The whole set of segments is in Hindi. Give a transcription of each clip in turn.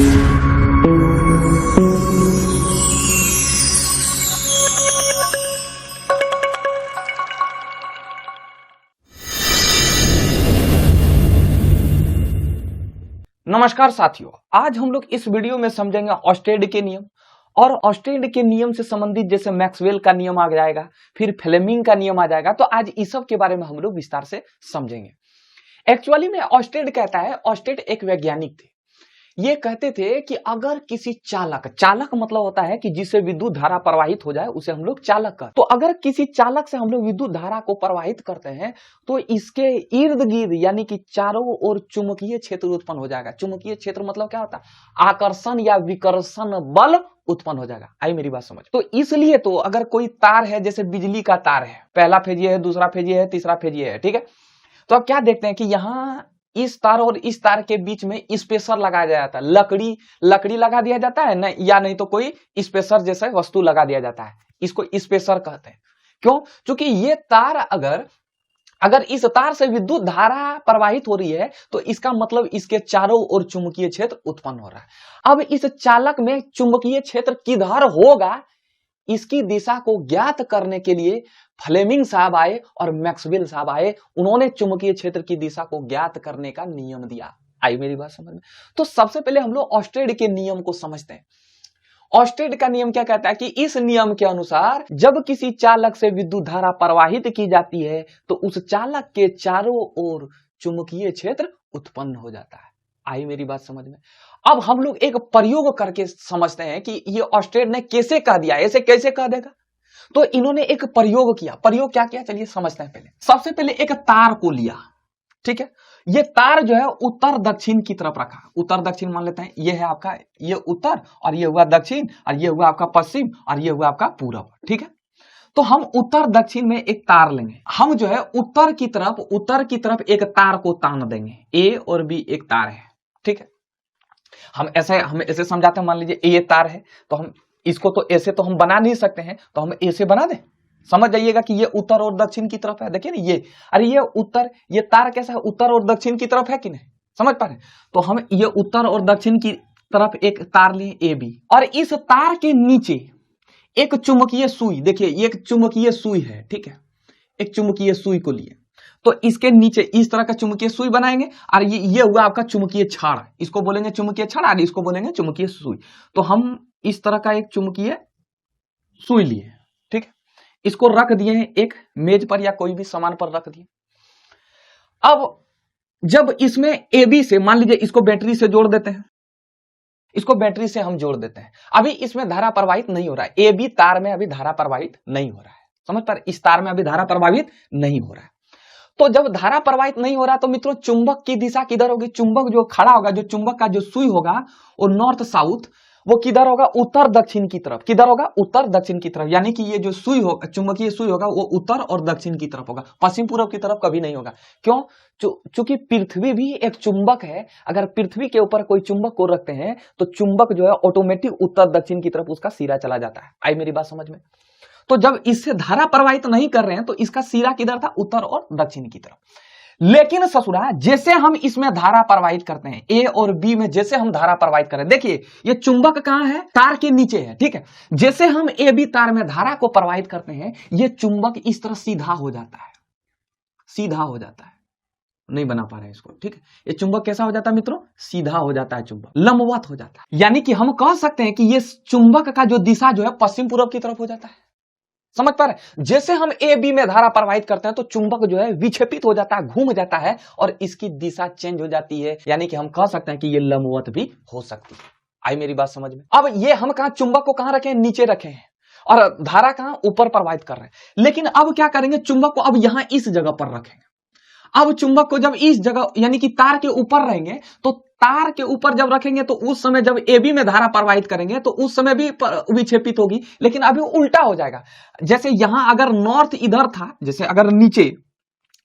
नमस्कार साथियों, आज हम लोग इस वीडियो में समझेंगे ऑर्स्टेड के नियम। और ऑर्स्टेड के नियम से संबंधित जैसे मैक्सवेल का नियम आ जाएगा, फिर फ्लेमिंग का नियम आ जाएगा, तो आज इस सब के बारे में हम लोग विस्तार से समझेंगे। एक्चुअली में ऑर्स्टेड कहता है, ऑर्स्टेड एक वैज्ञानिक थे। ये कहते थे कि अगर किसी चालक मतलब होता है कि जिससे विद्युत धारा प्रवाहित हो जाए उसे हम लोग चालक कहते हैं। तो अगर किसी चालक से हम लोग विद्युत धारा को प्रवाहित करते हैं तो इसके इर्द गिर्द यानी कि चारों ओर चुंबकीय क्षेत्र उत्पन्न हो जाएगा। चुंबकीय क्षेत्र मतलब क्या होता है? आकर्षण या विकर्षण बल उत्पन्न हो जाएगा। आई मेरी बात समझ। तो इसलिए तो अगर कोई तार है, जैसे बिजली का तार है, पहला फेज ये है, दूसरा फेज ये है, तीसरा फेज ये है, ठीक है। तो अब क्या देखते हैं कि यहाँ इस तार और इस तार के बीच में स्पेसर लगाया जाता है। लकड़ी लगा दिया जाता है ना, या नहीं तो कोई स्पेसर जैसा वस्तु लगा दिया जाता है। इसको स्पेसर कहते हैं। क्यों? क्योंकि ये तार अगर इस तार से विद्युत धारा प्रवाहित हो रही है तो इसका मतलब इसके चारों ओर चुंबकीय क्षेत्र उत्पन्न हो रहा है। अब इस चालक में चुंबकीय क्षेत्र किधर होगा, इसकी दिशा को ज्ञात करने के लिए फ्लेमिंग साहब आए और मैक्सवेल साहब आए। उन्होंने चुंबकीय क्षेत्र की दिशा को ज्ञात करने का नियम दिया। आई मेरी बात समझ में? तो सबसे पहले हम लोग ऑर्स्टेड के नियम को समझते हैं। ऑर्स्टेड का नियम क्या कहता है कि इस नियम के अनुसार जब किसी चालक से विद्युत धारा प्रवाहित की जाती है तो उस चालक के चारों ओर चुंबकीय क्षेत्र उत्पन्न हो जाता है। आई मेरी बात समझ में? अब हम लोग एक प्रयोग करके समझते हैं कि ये ऑर्स्टेड ने कैसे कह दिया, ऐसे कैसे कह देगा। तो इन्होंने एक प्रयोग किया। प्रयोग क्या किया, चलिए समझते हैं। पहले सबसे पहले एक तार को लिया, ठीक है। ये तार जो है उत्तर दक्षिण की तरफ रखा। उत्तर दक्षिण मान लेते हैं, ये है आपका ये उत्तर, और ये हुआ दक्षिण, और ये हुआ आपका पश्चिम, और ये हुआ आपका पूरब, ठीक है। तो हम उत्तर दक्षिण में एक तार लेंगे। हम जो है उत्तर की तरफ एक तार को तान देंगे। ए और बी एक तार है, ठीक है। हम ऐसे समझाते हैं। मान लीजिए ये तार है, तो हम इसको तो ऐसे तो हम बना नहीं सकते हैं, तो हम ऐसे बना दें। समझ जाइएगा कि ये उत्तर और दक्षिण की तरफ है। देखिए ना, ये अरे ये उत्तर, ये तार कैसा है, उत्तर और दक्षिण की तरफ है कि नहीं, समझ पा रहे? तो हम ये उत्तर और दक्षिण की तरफ एक तार लिए ए बी, और इस तार के नीचे एक चुंबकीय सुई, देखिए ये एक चुंबकीय सुई है, ठीक है। एक चुंबकीय सुई को लिए, तो इसके नीचे इस तरह का चुंबकीय सुई बनाएंगे, और ये हुआ आपका चुंबकीय छड़। इसको बोलेंगे चुंबकीय छड़, और इसको बोलेंगे चुंबकीय सुई। तो हम इस तरह का एक चुंबकीय सुई लिए, ठीक है। इसको रख दिए हैं एक मेज पर या कोई भी सामान पर रख दिए। अब जब इसमें ए बी से, मान लीजिए इसको बैटरी से जोड़ देते हैं, इसको बैटरी से हम जोड़ देते हैं। अभी इसमें धारा प्रवाहित नहीं हो रहा है, ए बी तार में अभी धारा प्रवाहित नहीं हो रहा है, समझ पा रहे? इस तार में अभी धारा प्रवाहित नहीं हो रहा है। तो जब धारा प्रवाहित नहीं हो रहा तो मित्रों चुंबक की दिशा किधर होगी? चुंबक जो खड़ा होगा, जो चुंबक का जो सुई होगा वो नॉर्थ साउथ, वो किधर होगा? उत्तर दक्षिण की तरफ। किधर होगा? उत्तर दक्षिण की तरफ। यानी कि ये जो सुई होगा, चुंबकीय सुई होगा, वो उत्तर और दक्षिण की तरफ होगा, पश्चिम पूर्व की तरफ कभी नहीं होगा। क्यों? चूंकि पृथ्वी भी एक चुंबक है। अगर पृथ्वी के ऊपर कोई चुंबक को रखते हैं तो चुंबक जो है ऑटोमेटिक उत्तर दक्षिण की तरफ उसका सिरा चला जाता है। आई मेरी बात समझ में? तो जब इससे धारा प्रवाहित नहीं कर रहे हैं तो इसका सिरा किधर था? उत्तर और दक्षिण की तरफ। लेकिन ससुरा जैसे हम इसमें धारा प्रवाहित करते हैं, ए और बी में जैसे हम धारा प्रवाहित करें, देखिए ये चुंबक कहां है? तार के नीचे है, ठीक है। जैसे हम ए बी तार में धारा को प्रवाहित करते हैं, ये चुंबक इस तरह सीधा हो जाता है, सीधा हो जाता है। नहीं बना पा रहे हैं इसको, ठीक है। ये चुंबक कैसा हो जाता है मित्रों? सीधा हो जाता है, चुंबक लंबवत हो जाता है। यानी कि हम कह सकते हैं कि ये चुंबक का जो दिशा जो है पश्चिम पूर्व की तरफ हो जाता है। समझ पा रहे? जैसे हम ए बी में धारा प्रवाहित करते हैं तो चुंबक जो है विक्षेपित हो जाता है, घूम जाता है, और इसकी दिशा चेंज हो जाती है। यानी कि हम कह सकते हैं कि ये लंबवत भी हो सकती है। आई मेरी बात समझ में? अब ये हम कहा चुंबक को कहां रखे? नीचे रखे हैं, और धारा कहां? ऊपर प्रवाहित कर रहे हैं। लेकिन अब क्या करेंगे? चुंबक को अब यहां इस जगह पर रखेंगे। अब चुंबक को जब इस जगह यानी कि तार के ऊपर रहेंगे, तो तार के ऊपर जब रखेंगे तो उस समय जब ए बी में धारा प्रवाहित करेंगे तो उस समय भी विक्षेपित होगी, लेकिन अभी उल्टा हो जाएगा। जैसे यहां अगर नॉर्थ इधर था, जैसे अगर नीचे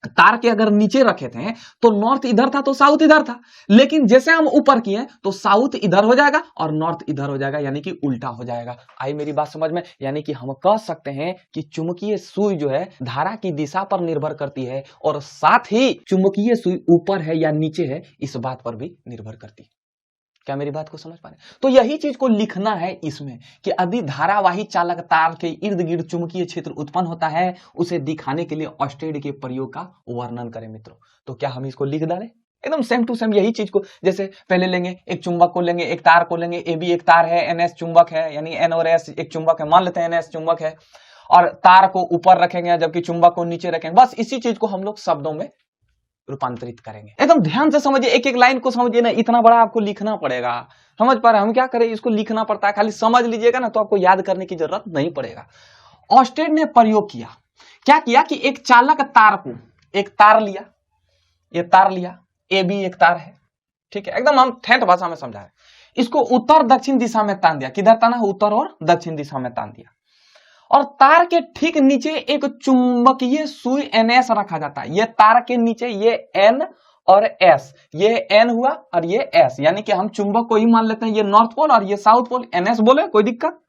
तार के अगर नीचे रखे थे तो नॉर्थ इधर था तो साउथ इधर था, लेकिन जैसे हम ऊपर किए तो साउथ इधर हो जाएगा और नॉर्थ इधर हो जाएगा, यानी कि उल्टा हो जाएगा। आई मेरी बात समझ में? यानी कि हम कह सकते हैं कि चुंबकीय सुई जो है धारा की दिशा पर निर्भर करती है, और साथ ही चुंबकीय सुई ऊपर है या नीचे है इस बात पर भी निर्भर करती है। क्या मेरी बात को समझ पा रहे? तो यही चीज को लिखना है इसमें कि यदि धारावाही चालक तार के इर्द गिर्द चुंबकीय क्षेत्र उत्पन्न होता है, उसे दिखाने के लिए ऑस्टेड के प्रयोग का वर्णन करें मित्रों। तो क्या हम इसको लिख डालें? एकदम सेम टू सेम यही चीज को, जैसे पहले लेंगे एक चुंबक को लेंगे, एक तार को लेंगे, ए बी एक तार है, एन एस चुंबक है, यानी एन और एस एक चुंबक है, मान लेते हैं एन एस चुंबक है, और तार को ऊपर रखेंगे जबकि चुंबक को नीचे रखेंगे। बस इसी चीज को हम लोग शब्दों में रूपांतरित करेंगे। एकदम ध्यान से समझिए, एक एक लाइन को समझिए ना, इतना बड़ा आपको लिखना पड़ेगा। समझ पा रहे हैं? हम क्या करें, इसको लिखना पड़ता है, खाली समझ लीजिएगा ना तो आपको याद करने की जरूरत नहीं पड़ेगा। ऑस्टेड ने प्रयोग किया, क्या किया कि एक चालक तार को, एक तार लिया, ये तार लिया, ए बी एक तार है, ठीक है, एकदम हम ठेठ भाषा में समझा है। इसको उत्तर दक्षिण दिशा में तान दिया। किधर ताना? उत्तर और दक्षिण दिशा में तान दिया। और तार के ठीक नीचे एक चुंबकीय सुई NS रखा जाता है। ये तार के नीचे ये N और S, ये N हुआ और ये S, यानी कि हम चुंबक को ही मान लेते हैं ये नॉर्थ पोल और ये साउथ पोल, NS बोले कोई दिक्कत,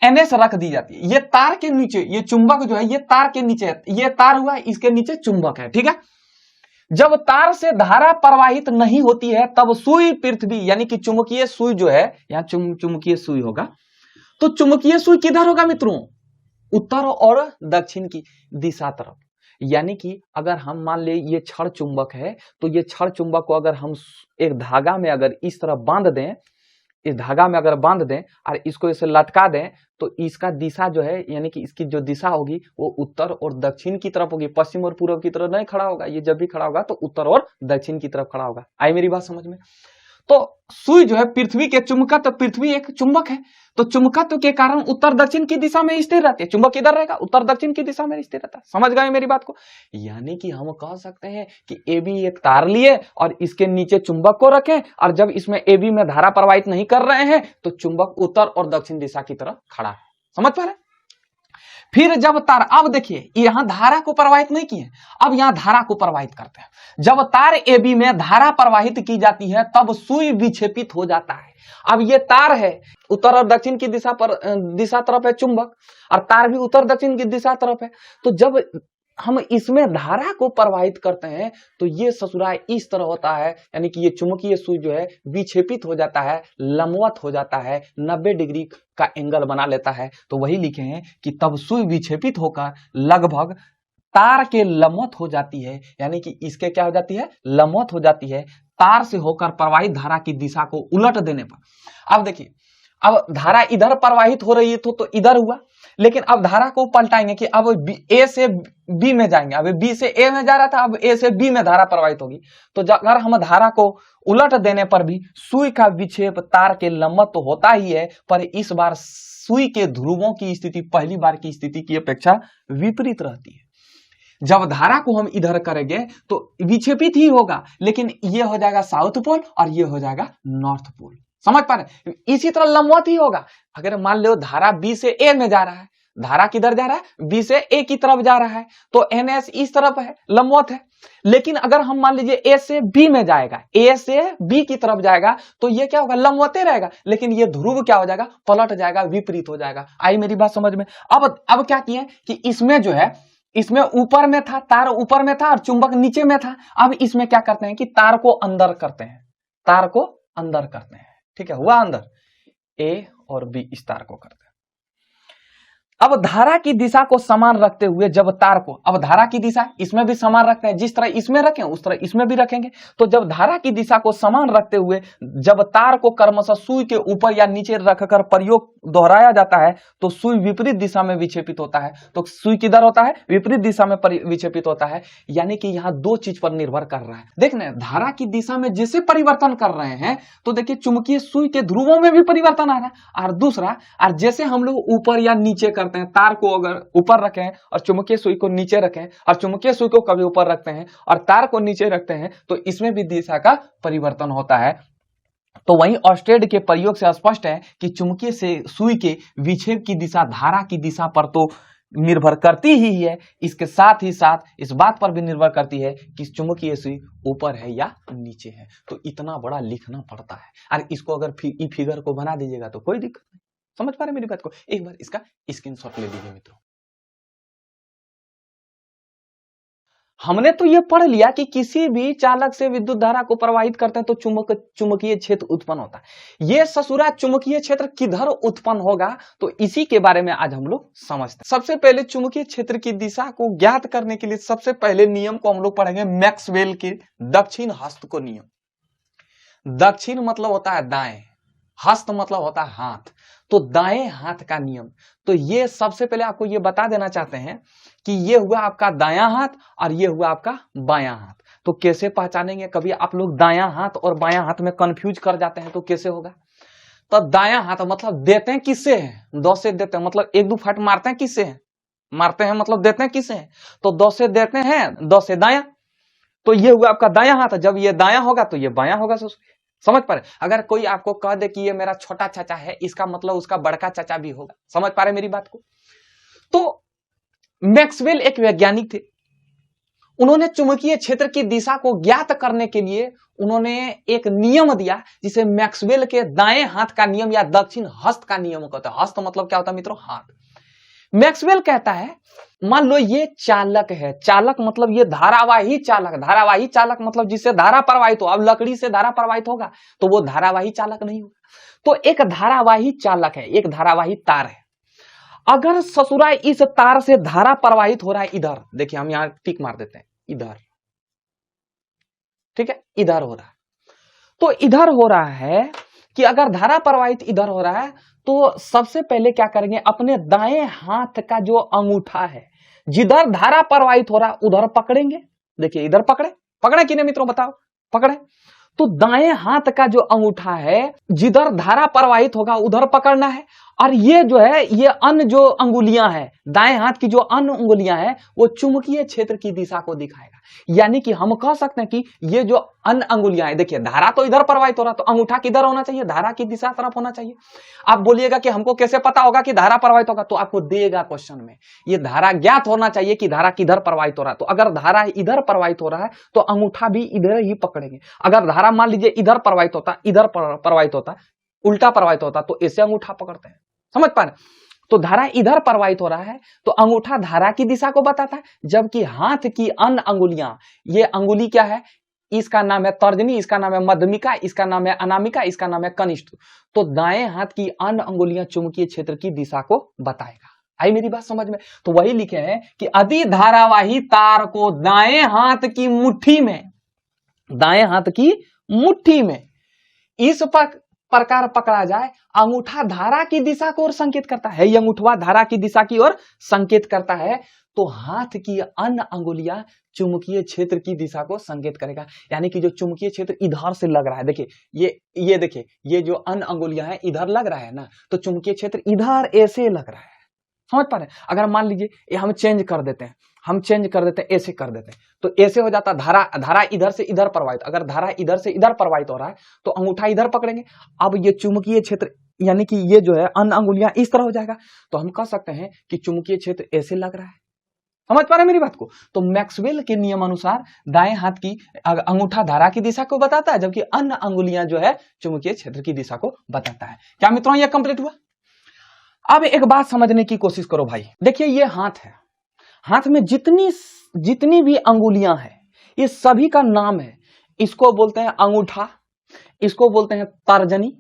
NS रख दी जाती है। ये तार के नीचे, ये चुंबक जो है ये तार के नीचे है, ये तार हुआ, इसके नीचे चुंबक है, ठीक है। जब तार से धारा प्रवाहित नहीं होती है तब सुई पृथ्वी, यानी कि चुंबकीय सुई जो है, यहाँ चुंबकीय सुई होगा, तो चुंबकीय सुई किधर होगा मित्रों? उत्तर और दक्षिण की दिशा तरफ। यानी कि अगर हम मान ले ये क्षण चुंबक है, तो ये क्षण चुंबक को अगर हम एक धागा में अगर इस तरह बांध दें, इस धागा में अगर बांध दें और इसको इसे लटका दें, तो इसका दिशा जो है, यानी कि इसकी जो दिशा होगी वो उत्तर और दक्षिण की तरफ होगी, पश्चिम और पूर्व की तरफ नहीं खड़ा होगा। ये जब भी खड़ा होगा तो उत्तर और दक्षिण की तरफ खड़ा होगा। आई मेरी बात समझ में? तो सुई जो है पृथ्वी के चुंबकत्व, पृथ्वी एक चुंबक है, तो चुंबकत्व के कारण उत्तर दक्षिण की दिशा में स्थिर रहती है। चुंबक किधर रहेगा? उत्तर दक्षिण की दिशा में स्थिर रहता है। समझ गए मेरी बात को? यानी कि हम कह सकते हैं कि ए बी एक तार लिए और इसके नीचे चुंबक को रखें, और जब इसमें ए बी में धारा प्रवाहित नहीं कर रहे हैं तो चुंबक उत्तर और दक्षिण दिशा की तरफ खड़ा है। समझ पा रहे? फिर जब तार, अब देखिए यहां धारा को प्रवाहित नहीं किए, अब यहां धारा को प्रवाहित करते हैं। जब तार ए बी में धारा प्रवाहित की जाती है तब सुई विक्षेपित हो जाता है। अब ये तार है, उत्तर और दक्षिण की दिशा तरफ है चुंबक, और तार भी उत्तर दक्षिण की दिशा तरफ है। तो जब हम इसमें धारा को प्रवाहित करते हैं तो ये ससुराल इस तरह होता है, यानी कि ये चुंबकीय सुई जो है विक्षेपित हो जाता है, लंबवत हो जाता है, 90 डिग्री का एंगल बना लेता है। तो वही लिखे हैं कि तब सुई विक्षेपित होकर लगभग तार के लंबवत हो जाती है, यानी कि इसके क्या हो जाती है? लंबवत हो जाती है। तार से होकर प्रवाहित धारा की दिशा को उलट देने पर, अब देखिए, अब धारा इधर प्रवाहित हो रही है तो इधर हुआ, लेकिन अब धारा को पलटाएंगे कि अब ए से बी में जाएंगे। अब बी से ए में जा रहा था, अब ए से बी में धारा प्रवाहित होगी। तो अगर हम धारा को उलट देने पर भी सुई का विक्षेप तार के लंबवत तो होता ही है, पर इस बार सुई के ध्रुवों की स्थिति पहली बार की स्थिति की अपेक्षा विपरीत रहती है। जब धारा को हम इधर करेंगे तो विक्षेपित ही होगा, लेकिन ये हो जाएगा साउथ पोल और ये हो जाएगा नॉर्थ पोल। समझ पा रहे? इसी तरह लंबवत ही होगा। अगर मान लो धारा बी से ए में जा रहा है, धारा किधर जा रहा है? बी से ए की तरफ जा रहा है, तो NS इस तरफ है, लंबवत है। लेकिन अगर हम मान लीजिए ए से बी में जाएगा, ए से बी की तरफ जाएगा, तो ये क्या होगा? लंबवते रहेगा, लेकिन ये ध्रुव क्या हो जाएगा? पलट जाएगा, विपरीत हो जाएगा। आई मेरी बात समझ में? अब क्या किए कि इसमें जो है, इसमें ऊपर में था, तार ऊपर में था और चुंबक नीचे में था। अब इसमें क्या करते हैं कि तार को अंदर करते हैं, तार को अंदर करते हैं, ठीक है, हुआ अंदर, ए और बी इस तार को करते हैं। अब धारा की दिशा को समान रखते हुए जब तार को, अब धारा की दिशा इसमें भी समान रखते हैं, जिस तरह इसमें रखें उस तरह इसमें भी रखेंगे। तो जब धारा की दिशा को समान रखते हुए जब तार को क्रमशः सुई के ऊपर या नीचे रखकर प्रयोग दोहराया जाता है तो सुई विपरीत दिशा में विक्षेपित होता है। तो सुई किधर होता है? विपरीत दिशा में विक्षेपित होता है। यानी कि यहाँ दो चीज पर निर्भर कर रहा है। देखने धारा की दिशा में जैसे परिवर्तन कर रहे हैं तो देखिए चुंबकीय सुई के ध्रुवों में भी परिवर्तन आ रहा है। और दूसरा, और जैसे हम लोग ऊपर या नीचे करते हैं, तार को अगर ऊपर रखें और चुंबकीय सुई को नीचे रखें, और चुंबकीय सुई को कभी ऊपर रखते हैं और तार को नीचे रखते हैं, तो इसमें भी दिशा का परिवर्तन होता है। तो वहीं ऑस्टेड के प्रयोग से स्पष्ट है कि चुंबकीय से सुई के विक्षेप की दिशा धारा की दिशा पर तो निर्भर करती ही है, इसके साथ ही साथ इस बात पर भी निर्भर करती है कि चुंबकीय सुई ऊपर है या नीचे है। तो इतना बड़ा लिखना पड़ता है। और इसको अगर फिगर को बना दीजिएगा तो कोई दिक्कत नहीं। समझ पा रहे मेरी बात को? एक बार इसका स्क्रीनशॉट ले लीजिए मित्रों। हमने तो ये पढ़ लिया कि किसी भी चालक से विद्युत धारा को प्रवाहित करते हैं तो चुंबकीय क्षेत्र उत्पन्न होता है। ये ससुरा चुंबकीय क्षेत्र किधर उत्पन्न होगा, तो इसी के बारे में आज हम लोग समझते हैं। सबसे पहले चुंबकीय क्षेत्र की दिशा को ज्ञात करने के लिए सबसे पहले नियम को हम लोग पढ़ेंगे, मैक्सवेल के दक्षिण हस्त को नियम। दक्षिण मतलब होता है दाएं, हस्त मतलब होता है हाथ, तो दाएं हाथ का नियम। तो ये सबसे पहले आपको ये बता देना चाहते हैं कि ये हुआ आपका दायां हाथ और ये हुआ आपका बायां हाथ। तो कैसे पहचानेंगे, कभी आप लोग दायां हाथ और बायां हाथ में कंफ्यूज कर जाते हैं तो कैसे होगा। तो दायां हाथ मतलब देते हैं किससे है, 2 से देते हैं, मतलब 1-2 फट मारते हैं किससे है, मारते हैं मतलब देते हैं किससे है, तो 2 से देते हैं, 2 से दायां। तो ये हुआ आपका दायां हाथ। जब ये दायां होगा तो ये बायां होगा। समझ पा रहे। अगर कोई आपको कह दे कि ये मेरा छोटा चाचा है, इसका मतलब उसका बड़का चाचा भी होगा। समझ पा रहे मेरी बात को। तो मैक्सवेल एक वैज्ञानिक थे, उन्होंने चुंबकीय क्षेत्र की दिशा को ज्ञात करने के लिए उन्होंने एक नियम दिया जिसे मैक्सवेल के दाएं हाथ का नियम या दक्षिण हस्त का नियम कहते हैं। हस्त मतलब क्या होता है मित्रों, हाथ। मैक्सवेल कहता है, मान लो ये चालक है, चालक मतलब ये धारावाही चालक, धारावाही चालक मतलब जिससे धारा प्रवाहित हो। अब लकड़ी से धारा प्रवाहित होगा तो वो धारावाही चालक नहीं होगा। तो एक धारावाही चालक है, एक धारावाही तार है। अगर ससुरा इस तार से धारा प्रवाहित हो रहा है इधर, देखिए हम यहां टिक मार देते हैं, इधर, ठीक है, इधर हो रहा है। तो इधर हो रहा है कि अगर धारा प्रवाहित इधर हो रहा है तो सबसे पहले क्या करेंगे, अपने दाएं हाथ का जो अंगूठा है, जिधर धारा प्रवाहित हो रहा है उधर पकड़ेंगे। देखिए इधर पकड़े कि नहीं मित्रों, बताओ, पकड़े। तो दाएं हाथ का जो अंगूठा है, जिधर धारा प्रवाहित होगा उधर पकड़ना है। और ये जो है, ये अन्य जो अंगुलियां हैं, दाएं हाथ की जो अन्य अंगुलियां हैं, वो चुंबकीय क्षेत्र की दिशा को दिखाएगा। यानी कि हम कह सकते हैं कि ये जो अन्य अंगुलियां हैं, देखिए धारा तो इधर प्रवाहित हो रहा, तो अंगूठा किधर होना चाहिए, धारा की दिशा तरफ होना चाहिए। आप बोलिएगा कि हमको कैसे पता होगा कि धारा प्रवाहित होगा, तो आपको देगा क्वेश्चन में, ये धारा ज्ञात होना चाहिए कि धारा किधर प्रवाहित हो रहा है। तो अगर धारा इधर प्रवाहित हो रहा है तो अंगूठा भी इधर ही पकड़ेंगे। अगर धारा मान लीजिए इधर प्रवाहित होता, इधर प्रवाहित होता, उल्टा प्रवाहित होता, तो ऐसे अंगूठा पकड़ते हैं। समझ पा रहे। तो धारा इधर प्रवाहित हो रहा है तो अंगूठा धारा की दिशा को बताता है, जबकि हाथ की अन्य अंगुलियां, ये अंगुली क्या है, इसका नाम है तर्जनी, इसका नाम है मध्यमिका, इसका नाम है अनामिका, इसका नाम है कनिष्ठ। तो दाएं हाथ की अन्य अंगुलियां चुंबकीय क्षेत्र की दिशा को बताएगा। आई मेरी बात समझ में। तो वही लिखे हैं कि यदि धारावाही तार को दाएं हाथ की मुट्ठी में, दाएं हाथ की मुट्ठी में इस प्रकार पकड़ा जाए, अंगूठा धारा की दिशा को ओर संकेत करता है, ये अंगूठा धारा की दिशा की ओर संकेत करता है, तो हाथ की अन्य अंगुलियां चुंबकीय क्षेत्र की दिशा को संकेत करेगा। यानी कि जो चुंबकीय क्षेत्र इधर से लग रहा है, देखिए ये देखिए, ये जो अन्य अंगुलियां हैं इधर लग रहा है ना, तो चुंबकीय क्षेत्र इधर ऐसे लग रहा है। समझ पा रहे हैं। अगर मान लीजिए ये हम चेंज कर देते हैं, ऐसे कर देते हैं, तो ऐसे हो जाता, धारा इधर से इधर प्रवाहित। अगर धारा इधर से इधर प्रवाहित हो रहा है तो अंगूठा इधर पकड़ेंगे। अब ये चुंबकीय क्षेत्र, यानी कि ये जो है अन्य अंगुलियां इस तरह हो जाएगा, तो हम कह सकते हैं कि चुंबकीय क्षेत्र ऐसे लग रहा है। समझ पा रहे मेरी बात को। तो मैक्सवेल के नियम अनुसार दाएं हाथ की अंगूठा धारा की दिशा को बताता है, जबकि अन्य अंगुलियां जो है चुंबकीय क्षेत्र की दिशा को बताता है। क्या मित्रों यह कंप्लीट हुआ। अब एक बात समझने की कोशिश करो भाई। देखिए ये हाथ है, हाथ में जितनी भी अंगुलियां हैं, ये सभी का नाम है। इसको बोलते हैं अंगूठा, इसको बोलते हैं तर्जनी,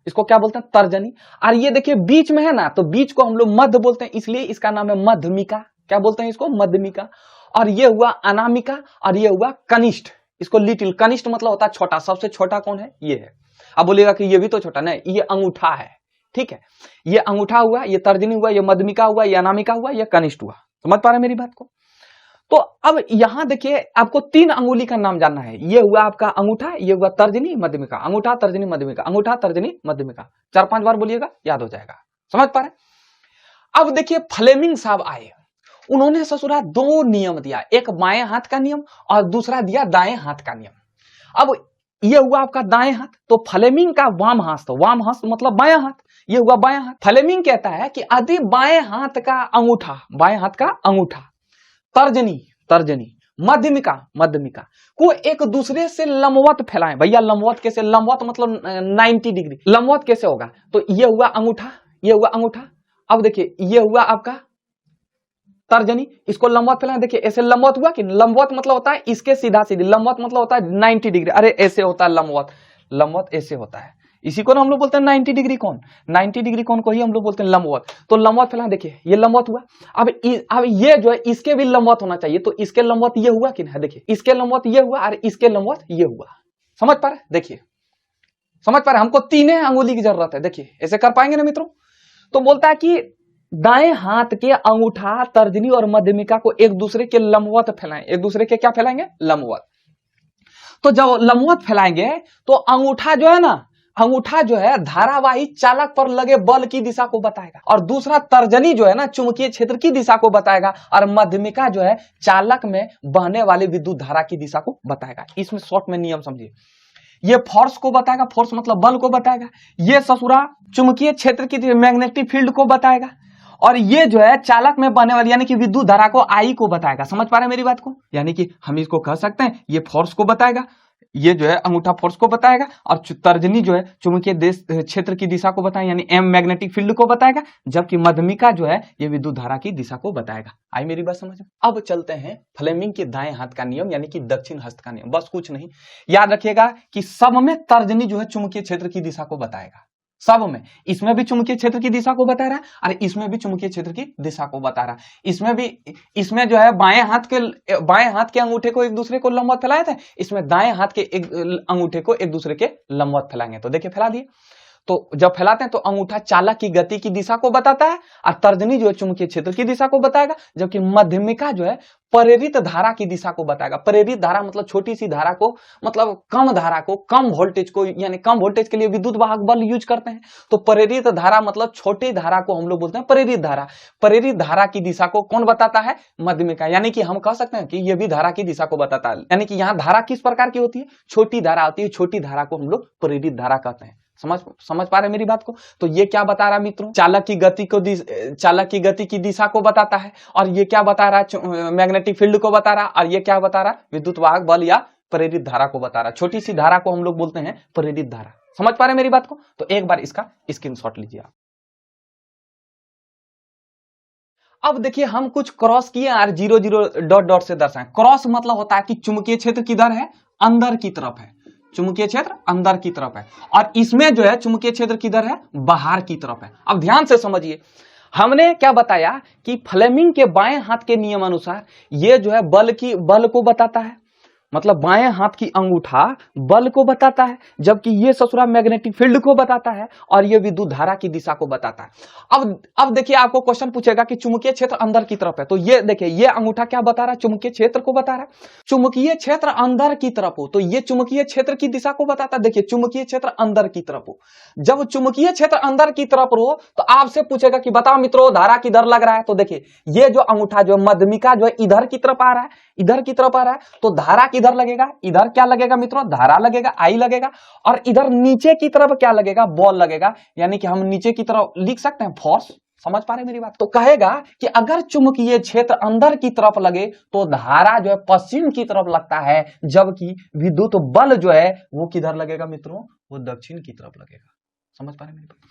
इसको क्या बोलते हैं, तर्जनी। और ये देखिए बीच में है ना, तो बीच को हम लोग मध्य बोलते हैं, इसलिए इसका नाम है मध्यमिका। क्या बोलते हैं इसको, मध्यमिका। और ये हुआ अनामिका, और ये हुआ कनिष्ठ, इसको लिटिल। कनिष्ठ मतलब होता है छोटा, सबसे छोटा कौन है, ये है। अब बोलेगा कि ये भी तो छोटा, नहीं, ये अंगूठा है, ठीक है। ये अंगूठा हुआ, ये तर्जनी हुआ, ये मध्यमिका हुआ, ये अनामिका हुआ, ये कनिष्ठ हुआ। समझ पा रहे हैं मेरी बात को। तो अब यहां देखिए आपको 3 अंगुली का नाम जानना है। ये हुआ आपका अंगूठा, ये हुआ तर्जनी मध्यमिका, अंगूठा तर्जनी मध्यमिका, अंगूठा तर्जनी मध्यमिका। 4-5 बार बोलिएगा, याद हो जाएगा। समझ पा रहे। अब देखिए फ्लेमिंग साहब आए, उन्होंने ससुरा 2 नियम दिया, एक बाएं हाथ का नियम और दूसरा दिया दाएं हाथ का नियम। अब ये हुआ आपका दाएं हाथ, तो फ्लेमिंग का वाम हस्त, वाम हस्त मतलब बायां हाथ, ये हुआ बायां हाथ। फ्लेमिंग कहता है कि यदि बाएं हाथ का अंगूठा, बाएं हाथ का अंगूठा, तर्जनी मध्यमिका को एक दूसरे से लंबवत फैलाएं। भैया लंबवत कैसे, लंबवत मतलब 90 डिग्री, लंबवत कैसे होगा, तो ये हुआ अंगूठा, ये हुआ अंगूठा। अब देखिए ये हुआ आपका तर्जनी, इसको लंबवत फैलाएं। देखिए ऐसे लंबवत हुआ कि लंबवत मतलब होता है इसके सीधा सीधी, लंबवत मतलब होता है 90 डिग्री। अरे ऐसे होता है लंबवत, लंबवत ऐसे होता है, इसी को ना हम लोग बोलते हैं 90 डिग्री कोण। 90 डिग्री कोण को ही हम लोग बोलते हैं लंबवत। तो लंबवत फैलाएं, देखिए ये लंबवत हुआ। अब ये जो है इसके भी लंबवत होना चाहिए, तो इसके लंबवत ये हुआ कि नहीं, देखिए इसके लंबवत ये हुआ और इसके लंबवत ये हुआ। समझ पा रहे, देखिए समझ पा रहे, हमको तीन अंगुली की जरूरत है। देखिए ऐसे कर पाएंगे ना मित्रों। तो बोलता है कि दाएं हाथ के अंगूठा, तर्जनी और मध्यमिका को एक दूसरे के लंबवत फैलाएं। एक दूसरे के क्या फैलाएंगे, लंबवत। तो जब लंबवत फैलाएंगे तो अंगूठा जो है ना, अंगूठा जो है धारावाही चालक पर लगे बल की दिशा को बताएगा, और दूसरा तर्जनी जो है ना चुंबकीय क्षेत्र की दिशा को बताएगा, और मध्यमिका जो है चालक में बहने वाले विद्युत धारा की दिशा को बताएगा। इसमें शॉर्ट में नियम समझिए, ये फोर्स को बताएगा, फोर्स मतलब बल को बताएगा, ये ससुरा चुंबकीय क्षेत्र की मैग्नेटिक फील्ड को बताएगा, और ये जो है चालक में बहने वाली यानी कि विद्युत धारा को आई को बताएगा। समझ पा रहे हैं मेरी बात को, यानी कि हम इसको कह सकते हैं ये फोर्स को बताएगा, ये जो है अंगूठा फोर्स को बताएगा, और तर्जनी जो है चुंबकीय क्षेत्र की दिशा को बताएगा, यानी एम मैग्नेटिक फील्ड को बताएगा, जबकि मध्यमिका जो है ये विद्युत धारा की दिशा को बताएगा। आई मेरी बात समझ में। अब चलते हैं फ्लेमिंग के दाएं हाथ का नियम, यानी कि दक्षिण हस्त का नियम। बस कुछ नहीं, याद रखिएगा कि सब में तर्जनी जो है चुंबकीय क्षेत्र की दिशा को बताएगा, सब में। इसमें भी चुंबकीय क्षेत्र की दिशा को बता रहा है, और इसमें भी चुंबकीय क्षेत्र की दिशा को बता रहा है। इसमें भी, इसमें जो है बाएं हाथ के अंगूठे को एक दूसरे को लंबवत फैलाए थे, इसमें दाएं हाथ के एक अंगूठे को एक दूसरे के लंबवत फैलाएंगे। तो देखिए फैला दिए, तो जब फैलाते हैं तो अंगूठा चालक की गति की दिशा को बताता है, और तर्जनी जो है चुंबकीय क्षेत्र की दिशा को बताएगा, जबकि मध्यमिका जो है प्रेरित धारा की दिशा को बताएगा। प्रेरित धारा मतलब छोटी सी धारा को, मतलब कम धारा को, कम वोल्टेज को, यानी कम वोल्टेज के लिए विद्युत वाहक बल यूज करते हैं। तो प्रेरित धारा मतलब छोटी धारा को हम लोग बोलते हैं प्रेरित धारा। प्रेरित धारा की दिशा को कौन बताता है, मध्यमिका। यानी कि हम कह सकते हैं कि ये भी धारा की दिशा को बताता है, यानी कि यहाँ धारा किस प्रकार की होती है, छोटी धारा होती है, छोटी धारा को हम लोग प्रेरित धारा कहते हैं। समझ पा रहे मेरी बात को। तो ये क्या बता रहा है मित्रों, चालक की गति की दिशा को बताता है, और ये क्या बता रहा है, मैग्नेटिक फील्ड को बता रहा है, और ये क्या बता रहा है, विद्युत वाहक बल या प्रेरित धारा को बता रहा है। छोटी सी धारा को हम लोग बोलते हैं प्रेरित धारा। समझ पा रहे मेरी बात को। तो एक बार इसका स्क्रीनशॉट लीजिए आप। अब देखिए हम कुछ क्रॉस किए और 0 0 डॉट डॉट से दर्शाएं। क्रॉस मतलब होता है कि चुंबकीय क्षेत्र किधर है, अंदर की तरफ है, चुंबकीय क्षेत्र अंदर की तरफ है, और इसमें जो है चुंबकीय क्षेत्र किधर है, बाहर की तरफ है। अब ध्यान से समझिए, हमने क्या बताया कि फ्लेमिंग के बाएं हाथ के नियम अनुसार ये जो है बल को बताता है, मतलब बाएं हाथ की अंगूठा बल को बताता है, जबकि ये ससुरा मैग्नेटिक फील्ड को बताता है, और ये विद्युत धारा की दिशा को बताता है। अब देखिए आपको क्वेश्चन पूछेगा कि चुंबकीय क्षेत्र अंदर की तरफ है, तो ये देखिए ये अंगूठा क्या बता रहा है, चुंबकीय क्षेत्र को बता रहा है। चुंबकीय क्षेत्र अंदर की तरफ हो तो ये चुंबकीय क्षेत्र की दिशा को बताता है। देखिए चुंबकीय क्षेत्र अंदर की तरफ हो, जब चुंबकीय क्षेत्र अंदर की तरफ हो तो आपसे पूछेगा कि बताओ मित्रों धारा किधर लग रहा है। तो देखिए ये जो अंगूठा जो मध्यमिका जो है इधर की तरफ आ रहा है, इधर की तरफ आ रहा है, तो धारा किधर लगेगा, इधर क्या लगेगा मित्रों, धारा लगेगा, आई लगेगा, और इधर नीचे की तरफ क्या लगेगा, बॉल लगेगा, यानी कि हम नीचे की तरफ लिख सकते हैं फोर्स। समझ पा रहे मेरी बात। तो कहेगा कि अगर चुंबकीय क्षेत्र अंदर की तरफ लगे तो धारा जो है पश्चिम की तरफ लगता है, जबकि विद्युत बल जो है वो किधर लगेगा मित्रों, वो दक्षिण की तरफ लगेगा। समझ पा रहे मेरी बात।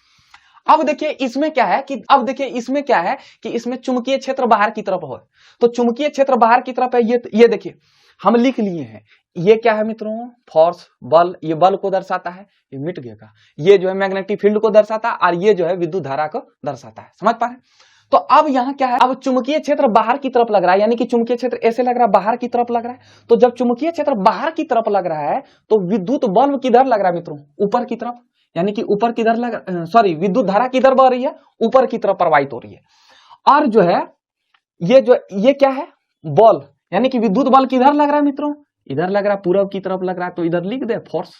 अब देखिए इसमें क्या है कि इसमें चुंबकीय क्षेत्र बाहर की तरफ हो, तो चुंबकीय क्षेत्र बाहर की तरफ है, ये देखिए हम लिख लिए हैं, ये क्या है मित्रों, फोर्स बल, ये बल को दर्शाता है, ये मिट गया, ये जो है मैग्नेटिक फील्ड को दर्शाता है, और ये जो है विद्युत धारा को दर्शाता है। समझ पा रहे। तो अब यहाँ क्या है, अब चुंबकीय क्षेत्र बाहर की तरफ लग रहा है, यानी कि चुंबकीय क्षेत्र ऐसे लग रहा है, बाहर की तरफ लग रहा है। तो जब चुंबकीय क्षेत्र बाहर की तरफ लग रहा है तो विद्युत बल किधर लग रहा है मित्रों, ऊपर की तरफ, यानी कि ऊपर किधर विद्युत धारा किधर बह रही है, ऊपर की तरफ प्रवाहित हो रही है। और जो है ये क्या है, बल, यानी कि विद्युत बल किधर लग रहा है मित्रों, इधर लग रहा है, पूरब की तरफ लग रहा है, तो इधर लिख दे फोर्स।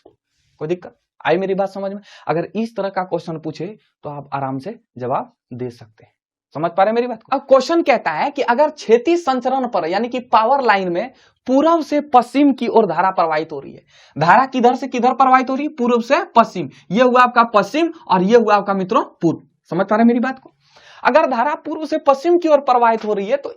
कोई दिक्कत आई मेरी बात समझ में। अगर इस तरह का क्वेश्चन पूछे तो आप आराम से जवाब दे सकते हैं। समझ पा रहे मेरी बात को। अब क्वेश्चन कहता है कि अगर क्षैतिज संचरण पर यानी कि पावर लाइन में पूर्व से पश्चिम की ओर धारा प्रवाहित हो रही है, धारा किधर से किधर प्रवाहित हो रही है, पूर्व से पश्चिम, ये हुआ आपका पश्चिम और ये हुआ आपका मित्रों पूर्व। समझ पा रहे मेरी बात को। अगर धारा पूर्व से पश्चिम की ओर प्रवाहित हो रही है तो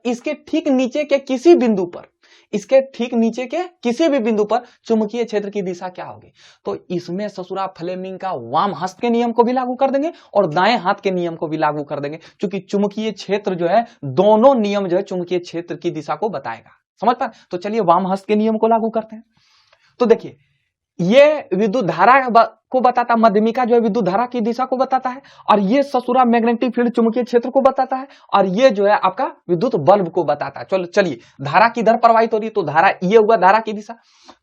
इसके ठीक नीचे के किसी बिंदु पर इसके ठीक नीचे के किसी भी बिंदु पर चुंबकीय क्षेत्र की दिशा क्या होगी। तो इसमें ससुरा फ्लेमिंग का वाम हस्त के नियम को भी लागू कर देंगे और दाएं हाथ के नियम को भी लागू कर देंगे, क्योंकि चुंबकीय क्षेत्र जो है दोनों नियम जो है चुंबकीय क्षेत्र की दिशा को बताएगा। समझ पाए? तो चलिए वाम हस्त के नियम को लागू करते हैं। तो देखिए ये विद्युत धारा को बताता, मध्यमिका जो है विद्युत धारा की दिशा को बताता है, और ये ससुरा मैग्नेटिक फील्ड चुंबकीय क्षेत्र को बताता है, और ये जो है आपका विद्युत बल्ब को बताता है। चलो चलिए धारा किधर प्रवाहित हो रही है, तो धारा ये हुआ धारा की दिशा।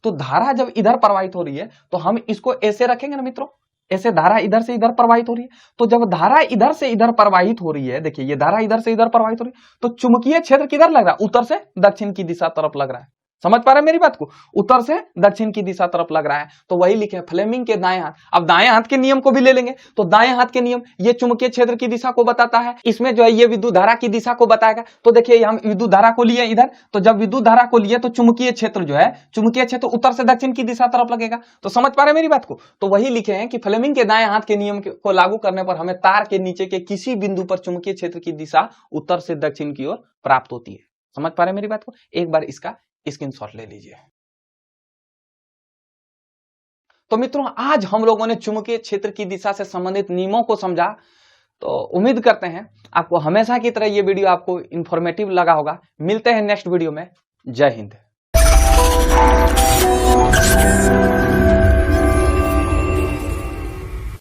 तो धारा जब इधर प्रवाहित हो रही है तो हम इसको ऐसे रखेंगे ना मित्रों, ऐसे धारा इधर से इधर प्रवाहित हो रही है। तो जब धारा इधर से इधर प्रवाहित हो रही है, देखिए ये धारा इधर से इधर प्रवाहित हो रही है, तो चुंबकीय क्षेत्र किधर लग रहा है, उत्तर से दक्षिण की दिशा तरफ लग रहा है। समझ पा रहे हैं मेरी बात को, उत्तर से दक्षिण की दिशा तरफ लग रहा है। तो वही लिखे फ्लेमिंग के दाएं हाथ। अब दाएं हाथ के नियम को भी ले लेंगे, तो दाएं हाथ के नियम ये चुंबकीय क्षेत्र की दिशा को बताता है, इसमें जो है ये विद्युत धारा की दिशा को बताएगा। तो देखिए हम विद्युत धारा को लिए इधर, तो जब विद्युत धारा को लिए तो चुंबकीय क्षेत्र जो है, चुंबकीय क्षेत्र उत्तर से दक्षिण की दिशा तरफ लगेगा। तो समझ पा रहे हैं मेरी बात को। तो वही लिखे हैं कि फ्लेमिंग के दाएं हाथ के नियम को लागू करने पर हमें तार के नीचे के किसी बिंदु पर चुंबकीय क्षेत्र की दिशा उत्तर से दक्षिण की ओर प्राप्त होती है। समझ पा रहे हैं मेरी बात को। एक बार इसका स्क्रीनशॉट ले लीजिए। तो मित्रों आज हम लोगों ने चुंबकीय क्षेत्र की दिशा से संबंधित नियमों को समझा। तो उम्मीद करते हैं आपको हमेशा की तरह ये वीडियो आपको इंफॉर्मेटिव लगा होगा। मिलते हैं नेक्स्ट वीडियो में। जय हिंद।